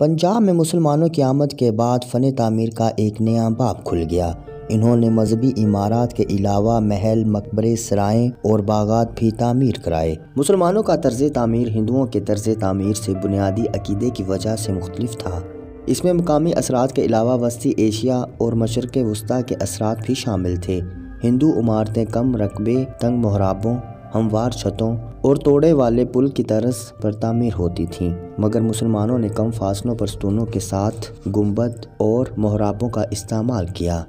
پنجاب میں مسلمانوں کی آمد کے بعد فن تعمیر کا ایک نیا باب کھل گیا۔ انہوں نے مذہبی عمارات کے علاوہ محل، مقبرے، سرائیں اور باغات بھی تعمیر کرائے۔ مسلمانوں کا طرز تعمیر ہندوؤں کے طرز تعمیر سے بنیادی عقیدے کی وجہ سے مختلف تھا۔ اس میں مقامی اثرات کے علاوہ وسطی ایشیا اور مشرق وسطیٰ کے اثرات بھی شامل تھے۔ ہندو عمارتیں کم رقبے، تنگ محرابوں، ہموار چھتوں اور توڑے والے پل کی طرز پر تعمیر ہوتی تھیں، مگر مسلمانوں نے کم فاصلوں پر ستونوں کے ساتھ گنبد اور محرابوں کا استعمال کیا۔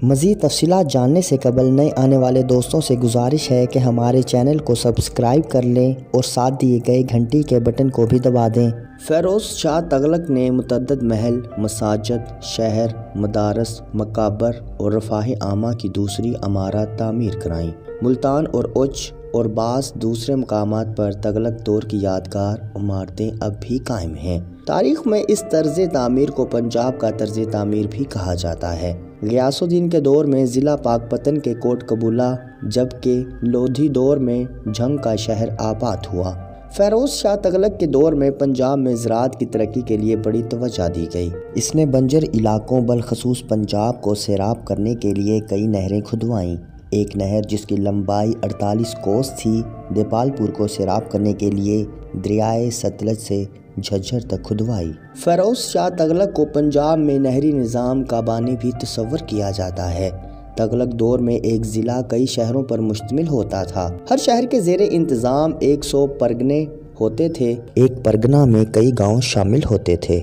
مزید تفصیلات جاننے سے قبل نئے آنے والے دوستوں سے گزارش ہے کہ ہمارے چینل کو سبسکرائب کر لیں اور ساتھ دیے گئے گھنٹی کے بٹن کو بھی دبا دیں۔ فیروز شاہ تغلق نے متعدد محل، مساجد، شہر، مدارس، مقابر اور رفاہ عامہ کی دوسری عمارات تعمیر کرائیں۔ ملتان اور اچ اور بعض دوسرے مقامات پر تغلق دور کی یادگار عمارتیں اب بھی قائم ہیں۔ تاریخ میں اس طرز تعمیر کو پنجاب کا طرز تعمیر بھی کہا جاتا ہے۔ غیاث الدین کے دور میں ضلع پاکپتن کے کوٹ قبولہ، جبکہ لودھی دور میں جھنگ کا شہر آباد ہوا۔ فیروز شاہ تغلق کے دور میں پنجاب میں زراعت کی ترقی کے لیے بڑی توجہ دی گئی۔ اس نے بنجر علاقوں بالخصوص پنجاب کو سیراب کرنے کے لیے کئی نہریں کھدوائیں۔ ایک نہر جس کی لمبائی 48 کوس تھی، دیپال پور کو سیراب کرنے کے لیے دریائے ستلج سے جھجھر تک کھدوائی۔ فیروز شاہ تغلق کو پنجاب میں نہری نظام کا بانی بھی تصور کیا جاتا ہے۔ تغلق دور میں ایک ضلع کئی شہروں پر مشتمل ہوتا تھا۔ ہر شہر کے زیر انتظام 100 پرگنے ہوتے تھے۔ ایک پرگنہ میں کئی گاؤں شامل ہوتے تھے۔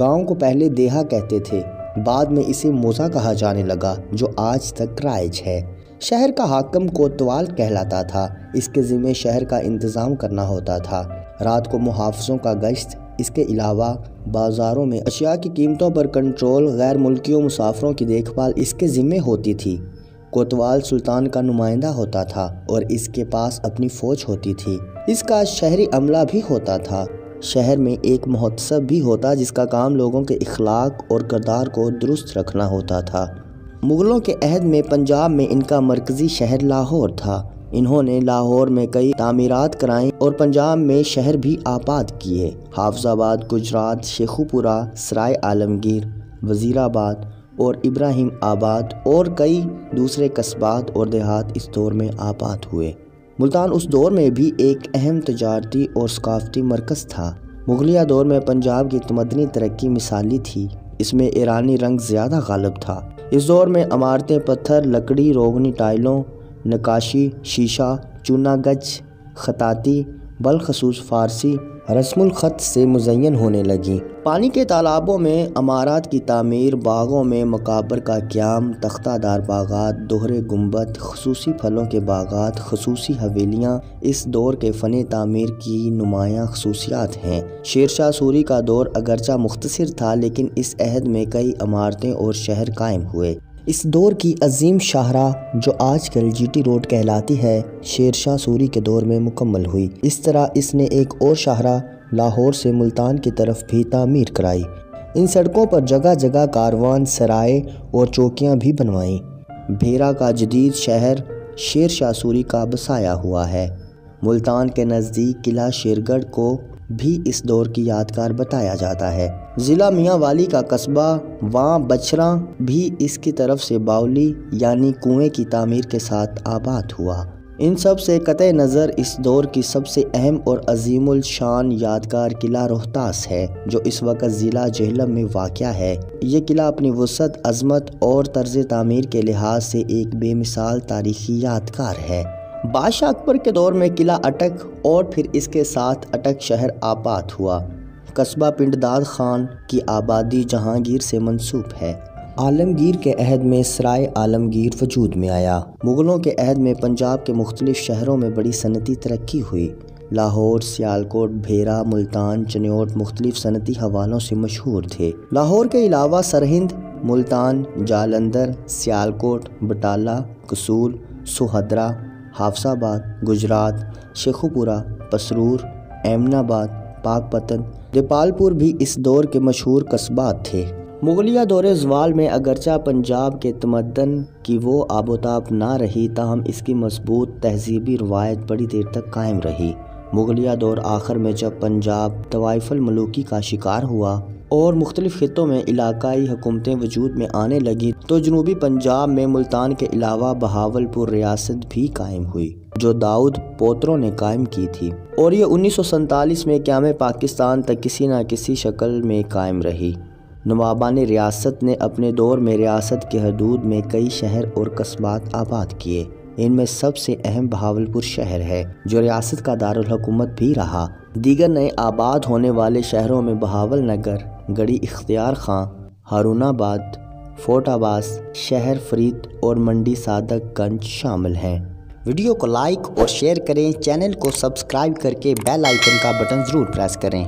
گاؤں کو پہلے دیہا کہتے تھے، بعد میں اسے موضع کہا جانے لگا، جو آج تک رائج ہے۔ شہر کا حاکم کوتوال کہلاتا تھا۔ اس کے ذمہ شہر کا انتظام کرنا ہوتا تھا۔ رات کو محافظوں کا گشت، اس کے علاوہ بازاروں میں اشیاء کی قیمتوں پر کنٹرول، غیر ملکیوں مسافروں کی دیکھ بھال اس کے ذمہ ہوتی تھی۔ کوتوال سلطان کا نمائندہ ہوتا تھا اور اس کے پاس اپنی فوج ہوتی تھی۔ اس کا شہری عملہ بھی ہوتا تھا۔ شہر میں ایک محتسب بھی ہوتا جس کا کام لوگوں کے اخلاق اور کردار کو درست رکھنا ہوتا تھا۔ مغلوں کے عہد میں پنجاب میں ان کا مرکزی شہر لاہور تھا۔ انہوں نے لاہور میں کئی تعمیرات کرائیں اور پنجاب میں شہر بھی آباد کیے۔ حافظ آباد، گجرات، شیخوپورہ، سرائے عالمگیر، وزیر آباد اور ابراہیم آباد اور کئی دوسرے قصبات اور دیہات اس دور میں آباد ہوئے۔ ملتان اس دور میں بھی ایک اہم تجارتی اور ثقافتی مرکز تھا۔ مغلیہ دور میں پنجاب کی تمدنی ترقی مثالی تھی۔ اس میں ایرانی رنگ زیادہ غالب تھا۔ اس دور میں عمارتیں پتھر، لکڑی، روغنی ٹائلوں، نقاشی، شیشہ، چونا گچ، خطاطی، بالخصوص فارسی رسم الخط سے مزین ہونے لگیں۔ پانی کے تالابوں میں عمارات کی تعمیر، باغوں میں مقابر کا قیام، تختہ دار باغات، دوہرے گنبد، خصوصی پھلوں کے باغات، خصوصی حویلیاں اس دور کے فن تعمیر کی نمایاں خصوصیات ہیں۔ شیر شاہ سوری کا دور اگرچہ مختصر تھا، لیکن اس عہد میں کئی عمارتیں اور شہر قائم ہوئے۔ اس دور کی عظیم شاہراہ، جو آج کل جی ٹی روڈ کہلاتی ہے، شیر شاہ سوری کے دور میں مکمل ہوئی۔ اس طرح اس نے ایک اور شاہراہ لاہور سے ملتان کی طرف بھی تعمیر کرائی۔ ان سڑکوں پر جگہ جگہ کاروان سرائے اور چوکیاں بھی بنوائیں۔ بھیرا کا جدید شہر شیر شاہ سوری کا بسایا ہوا ہے۔ ملتان کے نزدیک قلعہ شیرگڑھ کو بھی اس دور کی یادگار بتایا جاتا ہے۔ ضلع میاں والی کا قصبہ واں بچھراں بھی اس کی طرف سے باولی یعنی کنویں کی تعمیر کے ساتھ آباد ہوا۔ ان سب سے قطع نظر اس دور کی سب سے اہم اور عظیم الشان یادگار قلعہ روہتاس ہے، جو اس وقت ضلع جہلم میں واقع ہے۔ یہ قلعہ اپنی وسعت، عظمت اور طرز تعمیر کے لحاظ سے ایک بے مثال تاریخی یادگار ہے۔ بادشاہ اکبر کے دور میں قلعہ اٹک اور پھر اس کے ساتھ اٹک شہر آباد ہوا۔ قصبہ پنڈداد خان کی آبادی جہانگیر سے منسوب ہے۔ عالمگیر کے عہد میں سرائے عالمگیر وجود میں آیا۔ مغلوں کے عہد میں پنجاب کے مختلف شہروں میں بڑی صنعتی ترقی ہوئی۔ لاہور، سیالکوٹ، بھیرا، ملتان، چنیوٹ مختلف صنعتی حوالوں سے مشہور تھے۔ لاہور کے علاوہ سرہند، ملتان، جالندھر، سیالکوٹ، بٹالہ، کسول، سوہدرا، حافظ آباد، گجرات، شیخوپورہ، پسرور، ایمن آباد، پاکپتن، دیپال پور بھی اس دور کے مشہور قصبات تھے۔ مغلیہ دور زوال میں اگرچہ پنجاب کے تمدن کی وہ آب و تاب نہ رہی، تاہم اس کی مضبوط تہذیبی روایت بڑی دیر تک قائم رہی۔ مغلیہ دور آخر میں جب پنجاب طوائف الملوکی کا شکار ہوا اور مختلف خطوں میں علاقائی حکومتیں وجود میں آنے لگیں تو جنوبی پنجاب میں ملتان کے علاوہ بہاولپور ریاست بھی قائم ہوئی جو داؤد پوتروں نے قائم کی تھی، اور یہ 1947 میں قیام پاکستان تک کسی نہ کسی شکل میں قائم رہی۔ نوابان ریاست نے اپنے دور میں ریاست کے حدود میں کئی شہر اور قصبات آباد کیے۔ ان میں سب سے اہم بہاولپور شہر ہے جو ریاست کا دارالحکومت بھی رہا۔ دیگر نئے آباد ہونے والے شہروں میں بہاول نگر، گڑھی اختیار خاں، ہارون آباد، فورٹ عباس، شہر فرید اور منڈی صادق گنج شامل ہیں۔ ویڈیو کو لائک اور شیئر کریں، چینل کو سبسکرائب کر کے بیل آئیکن کا بٹن ضرور پریس کریں۔